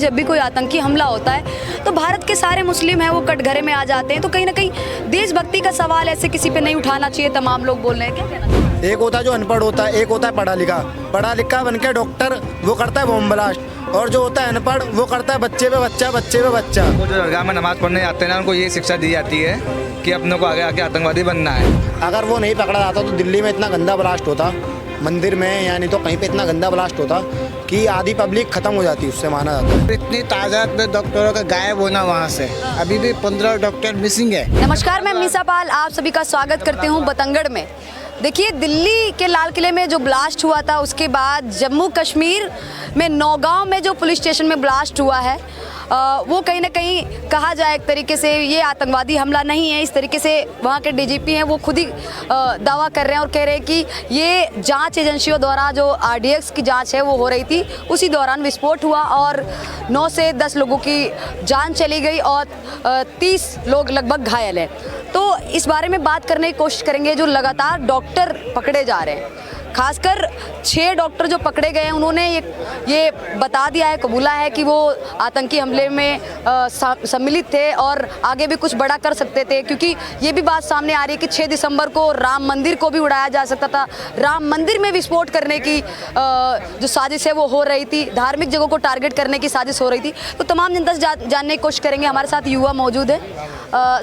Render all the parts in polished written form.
जब भी कोई आतंकी हमला होता है तो भारत के सारे मुस्लिम हैं वो कटघरे में आ जाते हैं। तो कहीं ना कहीं देशभक्ति का सवाल ऐसे किसी पे नहीं उठाना चाहिए, तमाम लोग बोल रहे हैं। क्या कहना चाहिए? एक होता है जो अनपढ़ होता है, एक होता है पढ़ा लिखा बन के डॉक्टर, वो करता है बॉम्ब ब्लास्ट। और जो होता है अनपढ़ वो करता है बच्चे पे बच्चा। वो जो दरगाह में नमाज पढ़ने जाते हैं ना, उनको ये शिक्षा दी जाती है कि अपनों को आगे आके आतंकवादी बनना है। अगर वो नहीं पकड़ा जाता तो दिल्ली में इतना गंदा ब्लास्ट होता, मंदिर में या नहीं तो कहीं पे इतना गंदा ब्लास्ट होता कि आधी पब्लिक खत्म हो जाती, उससे माना जाता है। इतनी तादाद में डॉक्टरों का गायब होना वहाँ से, अभी भी 15 डॉक्टर मिसिंग है। नमस्कार, मैं मीसा पाल आप सभी का स्वागत करती हूँ बतंगड़ में। देखिए, दिल्ली के लाल किले में जो ब्लास्ट हुआ था, उसके बाद जम्मू कश्मीर में नौगांव में जो पुलिस स्टेशन में ब्लास्ट हुआ है, वो कहीं ना कहीं कहा जाए एक तरीके से ये आतंकवादी हमला नहीं है। इस तरीके से वहाँ के डीजीपी हैं वो खुद ही दावा कर रहे हैं और कह रहे हैं कि ये जांच एजेंसियों द्वारा जो आरडीएक्स की जांच है वो हो रही थी, उसी दौरान विस्फोट हुआ और 9 से 10 लोगों की जान चली गई और 30 लोग लगभग घायल हैं। तो इस बारे में बात करने की कोशिश करेंगे। जो लगातार डॉक्टर पकड़े जा रहे हैं, खासकर 6 डॉक्टर जो पकड़े गए हैं, उन्होंने ये बता दिया है, कबूला है कि वो आतंकी हमले में सम्मिलित थे और आगे भी कुछ बड़ा कर सकते थे। क्योंकि ये भी बात सामने आ रही है कि 6 दिसंबर को राम मंदिर को भी उड़ाया जा सकता था। राम मंदिर में विस्फोट करने की जो साजिश है वो हो रही थी, धार्मिक जगहों को टारगेट करने की साजिश हो रही थी। तो तमाम जनता से जानने की कोशिश करेंगे। हमारे साथ युवा मौजूद है।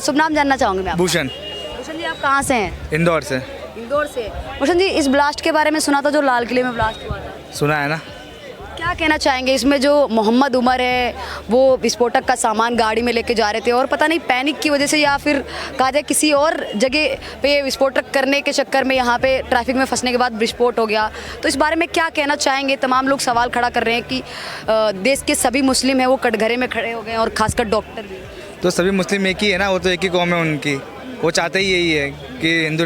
शुभ नाम जानना चाहूँगी मैं। भूषण जी, आप कहाँ से हैं? इंदौर से। इंदौर से। भूषण जी, इस ब्लास्ट के बारे में सुना था जो लाल किले में ब्लास्ट हुआ था, सुना है ना? क्या कहना चाहेंगे? इसमें जो मोहम्मद उमर है वो विस्फोटक का सामान गाड़ी में लेके जा रहे थे और पता नहीं पैनिक की वजह से या फिर कहा जाए किसी और जगह पे विस्फोटक करने के चक्कर में यहाँ पे ट्रैफिक में फंसने के बाद विस्फोट हो गया। तो इस बारे में क्या कहना चाहेंगे? तमाम लोग सवाल खड़ा कर रहे हैं कि देश के सभी मुस्लिम हैं वो कटघरे में खड़े हो गए और खासकर डॉक्टर भी। तो सभी मुस्लिम एक ही है ना, वो तो एक ही कौम है उनकी। वो चाहते ही यही है कि हिंदू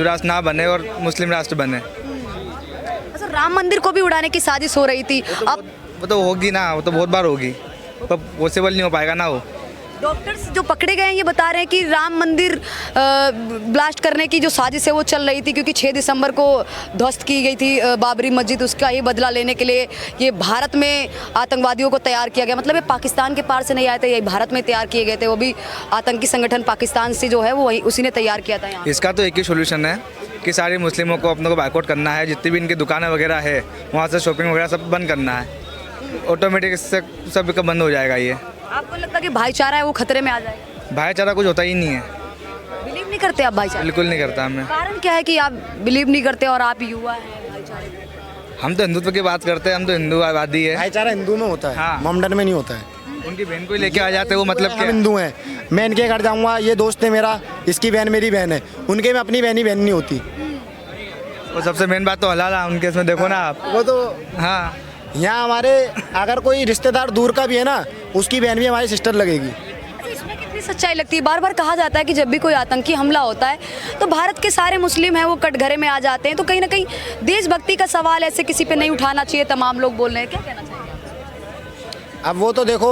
राष्ट्र ना बने और मुस्लिम राष्ट्र बने। अच्छा, राम मंदिर को भी उड़ाने की साजिश हो रही थी। अब वो तो होगी ना, वो तो बहुत बार होगी, पर पॉसिबल नहीं हो पाएगा ना। वो डॉक्टर्स जो पकड़े गए हैं ये बता रहे हैं कि राम मंदिर ब्लास्ट करने की जो साजिश है वो चल रही थी, क्योंकि 6 दिसंबर को ध्वस्त की गई थी बाबरी मस्जिद। उसका ये बदला लेने के लिए ये भारत में आतंकवादियों को तैयार किया गया। मतलब ये पाकिस्तान के पार से नहीं आए थे, ये भारत में तैयार किए गए थे। वो भी आतंकी संगठन पाकिस्तान से जो है वो वही उसी ने तैयार किया था। यहाँ इसका तो एक ही सोल्यूशन है कि सारे मुस्लिमों को अपनों को बायकॉट करना है। जितनी भी इनकी दुकानें वगैरह है वहाँ से शॉपिंग वगैरह सब बंद करना है। ऑटोमेटिक इससे सब का बंद हो जाएगा। ये आपको लगता है कि भाईचारा है वो खतरे में आ जाएगा? भाईचारा कुछ होता ही नहीं है। बिलीव नहीं करते आप भाईचारा? बिल्कुल नहीं करता हमें। कारण क्या है कि आप बिलीव नहीं करते और आप युवा हैं भाईचारे में? हम तो हिंदुत्व की बात करते हैं, हम तो हिंदू आबादी है। भाईचारा हिंदू में होता है, हाँ। मोमडन में नहीं होता है। उनकी बहन को लेके आ जाते हैं, वो मतलब हम क्या? हिंदू हैं, मैं इनके घर जाऊँगा, ये दोस्त है मेरा, इसकी बहन मेरी बहन है, उनके में अपनी बहन नहीं होती। वो सबसे मेन बात तो हलाल है उनके, इसमें देखो ना आप। वो तो हाँ, यहाँ हमारे अगर कोई रिश्तेदार दूर का भी है ना, उसकी बहन भी हमारी सिस्टर लगेगी। इसमें कितनी सच्चाई लगती है? बार बार कहा जाता है कि जब भी कोई आतंकी हमला होता है तो भारत के सारे मुस्लिम हैं वो कटघरे में आ जाते हैं। तो कहीं ना कहीं देशभक्ति का सवाल ऐसे किसी पे नहीं उठाना चाहिए, तमाम लोग बोल रहे हैं। क्या कहना चाहिए? अब वो तो देखो,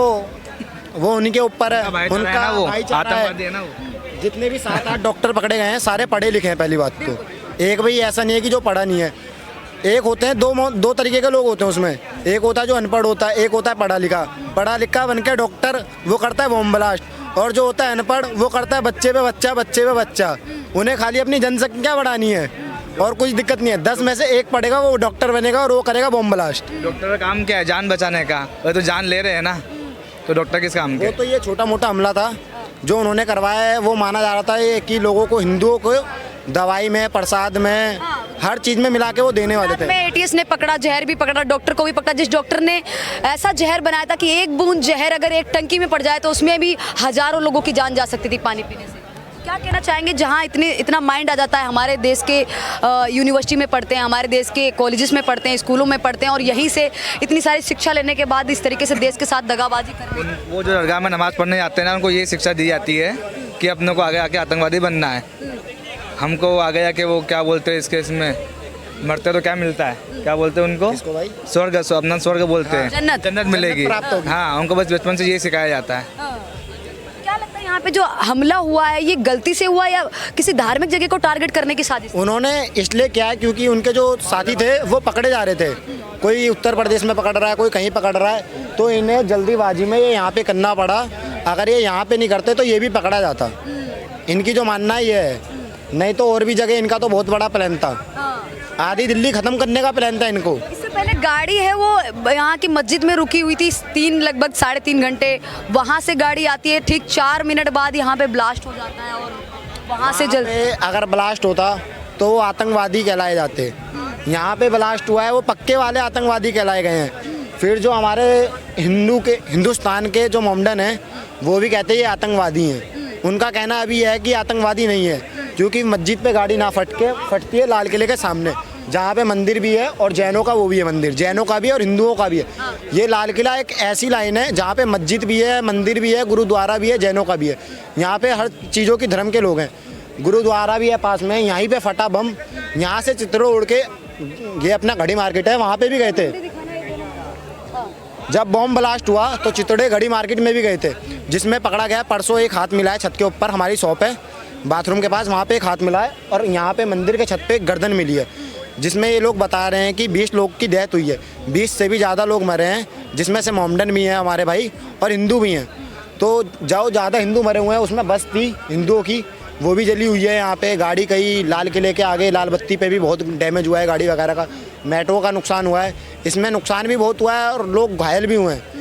वो उन्हीं के ऊपर है, उनका वो भाईचारा आतंकवादी है। है ना वो। जितने भी 7-8 डॉक्टर पकड़े गए हैं सारे पढ़े लिखे हैं। पहली बात तो एक भाई ऐसा नहीं है कि जो पढ़ा नहीं है। एक होते हैं दो तरीके के लोग होते हैं उसमें। एक होता है जो अनपढ़ होता है, एक होता है पढ़ा लिखा बन के डॉक्टर, वो करता है बॉम्ब ब्लास्ट। और जो होता है अनपढ़ वो करता है बच्चे पे बच्चा। उन्हें खाली अपनी जनसंख्या बढ़ानी है और कुछ दिक्कत नहीं है। 10 में से एक पढ़ेगा वो डॉक्टर बनेगा और वो करेगा बॉम्ब ब्लास्ट। डॉक्टर का काम क्या है? जान बचाने का। वो तो जान ले रहे हैं ना, तो डॉक्टर किस काम के? वो तो ये छोटा मोटा हमला था जो उन्होंने करवाया है। वो माना जा रहा था ये कि लोगों को, हिंदुओं को दवाई में, प्रसाद में, हर चीज़ में मिला के वो देने वाले थे। एटीएस ने पकड़ा, जहर भी पकड़ा, डॉक्टर को भी पकड़ा। जिस डॉक्टर ने ऐसा जहर बनाया था कि एक बूंद जहर अगर एक टंकी में पड़ जाए तो उसमें भी हजारों लोगों की जान जा सकती थी पानी पीने से। क्या कहना चाहेंगे? जहाँ इतना माइंड आ जाता है, हमारे देश के यूनिवर्सिटी में पढ़ते हैं, हमारे देश के कॉलेजेस में पढ़ते हैं, स्कूलों में पढ़ते हैं और यहीं से इतनी सारी शिक्षा लेने के बाद इस तरीके से देश के साथ दगाबाजी कर रहे हैं। वो जो दरगाह में नमाज पढ़ने जाते हैं ना, उनको ये शिक्षा दी जाती है कि अपनों को आगे आके आतंकवादी बनना है। हमको आ गया कि वो क्या बोलते हैं इसके, इसमें मरते तो क्या मिलता है, क्या बोलते हैं उनको? भाई स्वर्ग, अपना स्वर्ग बोलते हैं। जन्नत मिलेगी। प्राप्त होगी। हाँ, उनको बस बचपन से ये सिखाया जाता है। क्या लगता है यहाँ पे जो हमला हुआ है ये गलती से हुआ या किसी धार्मिक जगह को टारगेट करने की साजिश? उन्होंने इसलिए किया है क्योंकि उनके जो साथी थे वो पकड़े जा रहे थे। कोई उत्तर प्रदेश में पकड़ रहा है, कोई कहीं पकड़ रहा है। तो इन्हें जल्दीबाजी में ये यहाँ पे करना पड़ा। अगर ये यहाँ पे नहीं करते तो ये भी पकड़ा जाता। इनकी जो मानना है ये है, नहीं तो और भी जगह इनका तो बहुत बड़ा प्लान था। आधी दिल्ली ख़त्म करने का प्लान था इनको। इससे पहले गाड़ी है वो यहाँ की मस्जिद में रुकी हुई थी लगभग 3.5 घंटे। वहाँ से गाड़ी आती है, ठीक 4 मिनट बाद यहाँ पे ब्लास्ट हो जाता है और वहाँ से जल्द अगर ब्लास्ट होता तो वो आतंकवादी कहलाए जाते। यहाँ पे ब्लास्ट हुआ है, वो पक्के वाले आतंकवादी कहलाए गए हैं। फिर जो हमारे हिंदुस्तान के जो मोमडन हैं वो भी कहते हैं ये आतंकवादी हैं। उनका कहना अभी है कि आतंकवादी नहीं है, क्योंकि मस्जिद पे गाड़ी ना फटती है लाल किले के सामने, जहाँ पे मंदिर भी है और जैनों का वो भी है मंदिर, जैनों का भी है और हिंदुओं का भी है। ये लाल किला एक ऐसी लाइन है जहाँ पे मस्जिद भी है, मंदिर भी है, गुरुद्वारा भी है, जैनों का भी है। यहाँ पे हर चीज़ों की धर्म के लोग हैं। गुरुद्वारा भी है पास में, यहीं पे फटा बम। यहाँ से चित्रों उड़ के ये अपना घड़ी मार्केट है, वहाँ पे भी गए थे। जब बॉम्ब ब्लास्ट हुआ तो चितड़े घड़ी मार्केट में भी गए थे, जिसमें पकड़ा गया। परसों एक हाथ मिला है छत के ऊपर, हमारी शॉप है बाथरूम के पास, वहाँ पे एक हाथ मिला है और यहाँ पे मंदिर के छत पे एक गर्दन मिली है, जिसमें ये लोग बता रहे हैं कि 20 लोग की डेथ हुई है। 20 से भी ज़्यादा लोग मरे हैं, जिसमें से मोमडन भी हैं हमारे भाई और हिंदू भी हैं। तो जो ज़्यादा हिंदू मरे हुए हैं उसमें बस थी हिंदुओं की, वो भी जली हुई है। यहाँ पे गाड़ी कहीं लाल किले के आगे लाल बत्ती पे भी बहुत डैमेज हुआ है गाड़ी वगैरह का। मेट्रो का नुकसान हुआ है, इसमें नुकसान भी बहुत हुआ है और लोग घायल भी हुए हैं।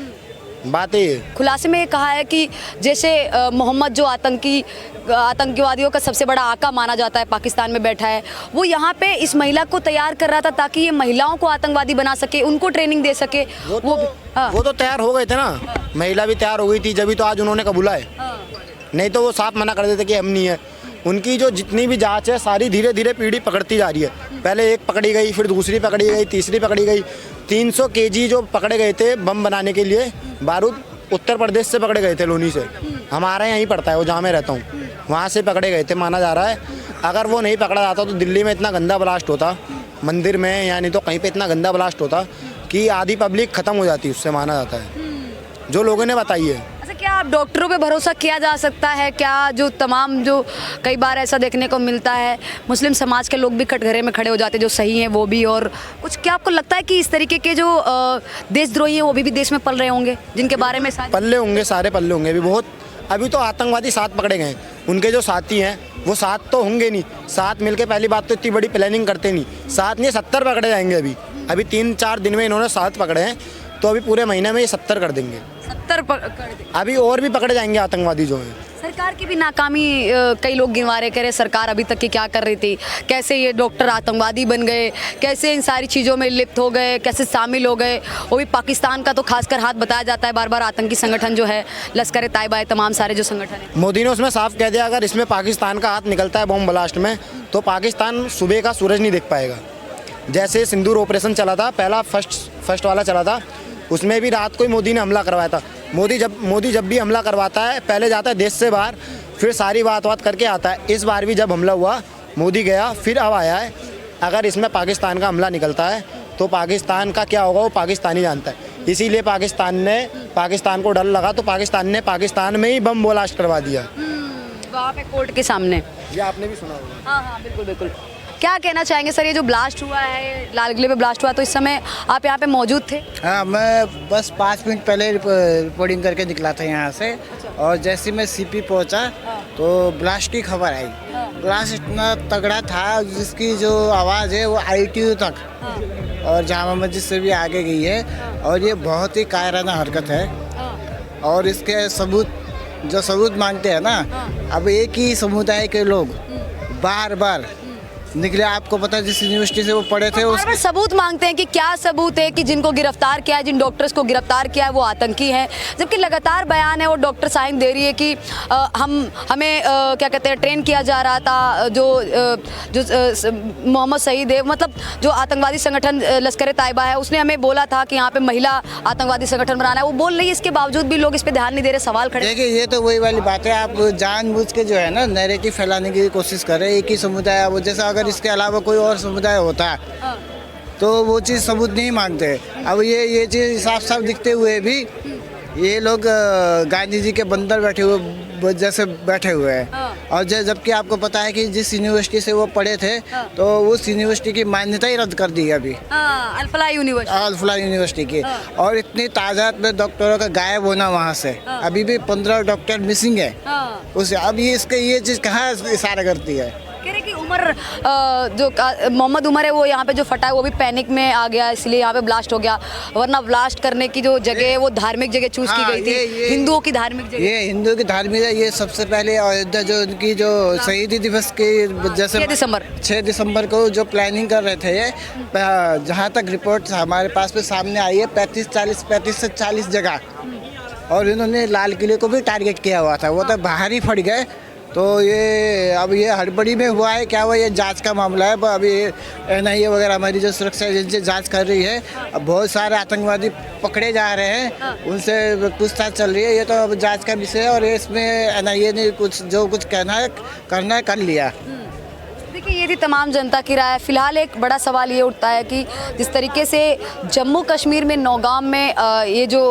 बात ये खुलासे में ये कहा है कि जैसे मोहम्मद जो आतंकवादियों का सबसे बड़ा आका माना जाता है, पाकिस्तान में बैठा है, वो यहाँ पे इस महिला को तैयार कर रहा था ताकि ये महिलाओं को आतंकवादी बना सके, उनको ट्रेनिंग दे सके। वो तो तैयार हो गए थे ना, महिला भी तैयार हो गई थी, जब तो आज उन्होंने कबूला है। नहीं तो वो साफ मना कर देते कि हम नहीं है। उनकी जो जितनी भी जांच है सारी धीरे धीरे पीढ़ी पकड़ती जा रही है। पहले एक पकड़ी गई, फिर दूसरी पकड़ी गई, तीसरी पकड़ी गई। 300 केजी जो पकड़े गए थे बम बनाने के लिए बारूद, उत्तर प्रदेश से पकड़े गए थे, लोनी से। हमारे यहीं पड़ता है वो, जहाँ मैं रहता हूँ, वहाँ से पकड़े गए थे माना जा रहा है। अगर वो नहीं पकड़ा जाता तो दिल्ली में इतना गंदा ब्लास्ट होता, मंदिर में या नहीं तो कहीं पे इतना गंदा ब्लास्ट होता कि आधी पब्लिक ख़त्म हो जाती, उससे माना जाता है, जो लोगों ने बताई है। अच्छा, क्या आप डॉक्टरों पे भरोसा किया जा सकता है क्या? जो तमाम जो कई बार ऐसा देखने को मिलता है, मुस्लिम समाज के लोग भी कटघरे में खड़े हो जाते हैं, जो सही हैं वो भी, और कुछ क्या आपको लगता है कि इस तरीके के जो देशद्रोही हैं वो भी देश में पल रहे होंगे, जिनके बारे में पल्ले होंगे, सारे पल्ले होंगे अभी बहुत। अभी तो आतंकवादी 7 पकड़े गए हैं, उनके जो साथी हैं वो 7 तो होंगे नहीं। 7 मिलके पहली बात तो इतनी बड़ी प्लानिंग करते नहीं, 7 नहीं 70 पकड़े जाएंगे। अभी 3-4 दिन में इन्होंने 7 पकड़े हैं, तो अभी पूरे महीने में ये 70 कर देंगे। 70 कर देंगे। अभी और भी पकड़े जाएंगे आतंकवादी जो हैं। सरकार की भी नाकामी कई लोग गिनवा रहे, कह रहे सरकार अभी तक की क्या कर रही थी, कैसे ये डॉक्टर आतंकवादी बन गए, कैसे इन सारी चीज़ों में लिप्त हो गए, कैसे शामिल हो गए। वो भी पाकिस्तान का तो खासकर हाथ बताया जाता है बार बार, आतंकी संगठन जो है लश्कर तैयबा है, तमाम सारे जो संगठन है। मोदी ने उसमें साफ कह दिया अगर इसमें पाकिस्तान का हाथ निकलता है बॉम्ब ब्लास्ट में, तो पाकिस्तान सुबह का सूरज नहीं देख पाएगा। जैसे सिंदूर ऑपरेशन चला था, पहला फर्स्ट वाला चला था, उसमें भी रात को ही मोदी ने हमला करवाया था। मोदी जब भी हमला करवाता है पहले जाता है देश से बाहर, फिर सारी बात करके आता है। इस बार भी जब हमला हुआ मोदी गया, फिर अब आया है। अगर इसमें पाकिस्तान का हमला निकलता है तो पाकिस्तान का क्या होगा वो पाकिस्तानी जानता है। इसीलिए पाकिस्तान को डर लगा तो पाकिस्तान में ही बम ब्लास्ट करवा दिया, वहाँ पे कोर्ट के सामने। ये आपने भी सुना होगा। हाँ, बिल्कुल बिल्कुल। क्या कहना चाहेंगे सर, ये जो ब्लास्ट हुआ है, लाल किले पे ब्लास्ट हुआ, तो इस समय आप यहाँ पे मौजूद थे? हाँ, मैं बस 5 मिनट पहले रिपोर्टिंग करके निकला था यहाँ से। और जैसे मैं सीपी पहुँचा तो ब्लास्ट की खबर आई। ब्लास्ट इतना तगड़ा था जिसकी जो आवाज़ है वो ITU तक और जामा मस्जिद से भी आगे गई है। और ये बहुत ही कायराना हरकत है। और इसके सबूत मांगते हैं ना, अब एक ही समुदाय के लोग बार बार निकले। आपको पता है जिस यूनिवर्सिटी से वो पढ़े थे उसके सबूत मांगते हैं कि क्या सबूत है कि जिनको गिरफ्तार किया है, जिन डॉक्टर्स को गिरफ्तार किया है वो आतंकी हैं, जबकि लगातार बयान है वो डॉक्टर साहिंद दे रही है कि हमें क्या कहते हैं ट्रेन किया जा रहा था, जो मोहम्मद सईद है, मतलब जो आतंकवादी संगठन लश्कर तैयबा है, उसने हमें बोला था कि यहाँ पे महिला आतंकवादी संगठन बनाना है। वो बोल रही है, इसके बावजूद भी लोग इस पर ध्यान नहीं दे रहे, सवाल खड़े। देखिए, ये तो वही वाली बात है, आप जानबूझ के जो है ना नैरेटिव फैलाने की कोशिश कर रहे हैं। एक ही समुदाय, वो जैसा अगर इसके अलावा कोई और समुदाय होता तो वो चीज़ सबूत नहीं मांगते। अब ये चीज़ साफ साफ दिखते हुए भी ये लोग गांधी जी के बंदर बैठे हुए जैसे बैठे हुए हैं। और जबकि आपको पता है कि जिस यूनिवर्सिटी से वो पढ़े थे तो उस यूनिवर्सिटी की मान्यता ही रद्द कर दी है अभी, अल-फलाह यूनिवर्सिटी। अल-फलाह यूनिवर्सिटी की। और इतनी तादाद में डॉक्टरों का गायब होना वहाँ से, अभी भी 15 डॉक्टर मिसिंग है उसे। अब ये चीज़ कहाँ इशारा करती है? कह रहे कि उमर जो मोहम्मद उमर है वो यहाँ पे जो फटा है वो भी पैनिक में आ गया, इसलिए यहाँ पे ब्लास्ट हो गया। वरना ब्लास्ट करने की जो जगह है वो धार्मिक जगह चूज की गई थी, हिंदुओं की धार्मिक जगह। ये हिंदू की धार्मिक है। ये सबसे पहले अयोध्या जो उनकी जो शहीदी दिवस की जैसे 6 दिसंबर को जो प्लानिंग कर रहे थे, ये जहाँ तक रिपोर्ट हमारे पास में सामने आई है 35 से 40 जगह, और इन्होंने लाल किले को भी टारगेट किया हुआ था, वो तो बाहर ही फट गए। तो ये अब ये हड़बड़ी में हुआ है क्या, वो ये जांच का मामला है। अभी NIA वगैरह हमारी जो सुरक्षा एजेंसी जांच कर रही है। अब बहुत सारे आतंकवादी पकड़े जा रहे हैं, उनसे पूछताछ चल रही है। ये तो अब जांच का विषय है और इसमें NIA ने जो कुछ करना है कर लिया। देखिए ये थी तमाम जनता की राय। फिलहाल एक बड़ा सवाल ये उठता है कि जिस तरीके से जम्मू कश्मीर में नौगाम में ये जो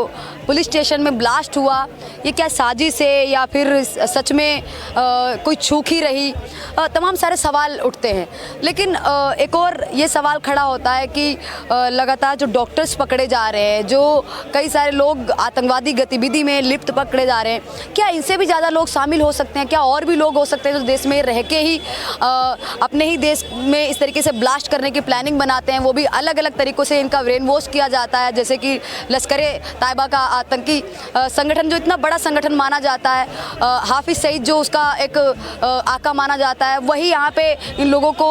पुलिस स्टेशन में ब्लास्ट हुआ, ये क्या साजिश है या फिर सच में कोई चूक ही रही, तमाम सारे सवाल उठते हैं। लेकिन एक और ये सवाल खड़ा होता है कि लगातार जो डॉक्टर्स पकड़े जा रहे हैं, जो कई सारे लोग आतंकवादी गतिविधि में लिप्त पकड़े जा रहे हैं, क्या इनसे भी ज़्यादा लोग शामिल हो सकते हैं? क्या और भी लोग हो सकते हैं जो देश में रह के ही अपने ही देश में इस तरीके से ब्लास्ट करने की प्लानिंग बनाते हैं? वो भी अलग अलग तरीक़ों से इनका ब्रेन वॉश किया जाता है, जैसे कि लश्कर-ए-तैयबा का आतंकी संगठन जो इतना बड़ा संगठन माना जाता है, हाफिज़ सईद जो उसका एक आका माना जाता है, वही यहाँ पे इन लोगों को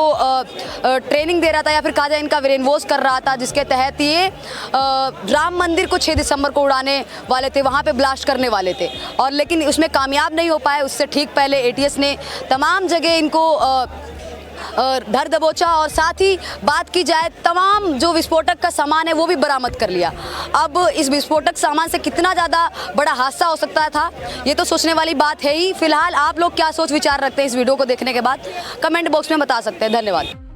ट्रेनिंग दे रहा था या फिर कहा जाए इनका ब्रेन वॉश कर रहा था, जिसके तहत ये राम मंदिर को 6 दिसंबर को उड़ाने वाले थे, वहाँ पे ब्लास्ट करने वाले थे। और लेकिन उसमें कामयाब नहीं हो पाए। उससे ठीक पहले ATS ने तमाम जगह इनको धर दबोचा और साथ ही बात की जाए तमाम जो विस्फोटक का सामान है वो भी बरामद कर लिया। अब इस विस्फोटक सामान से कितना ज़्यादा बड़ा हादसा हो सकता था, ये तो सोचने वाली बात है ही। फिलहाल आप लोग क्या सोच विचार रखते हैं इस वीडियो को देखने के बाद, कमेंट बॉक्स में बता सकते हैं। धन्यवाद।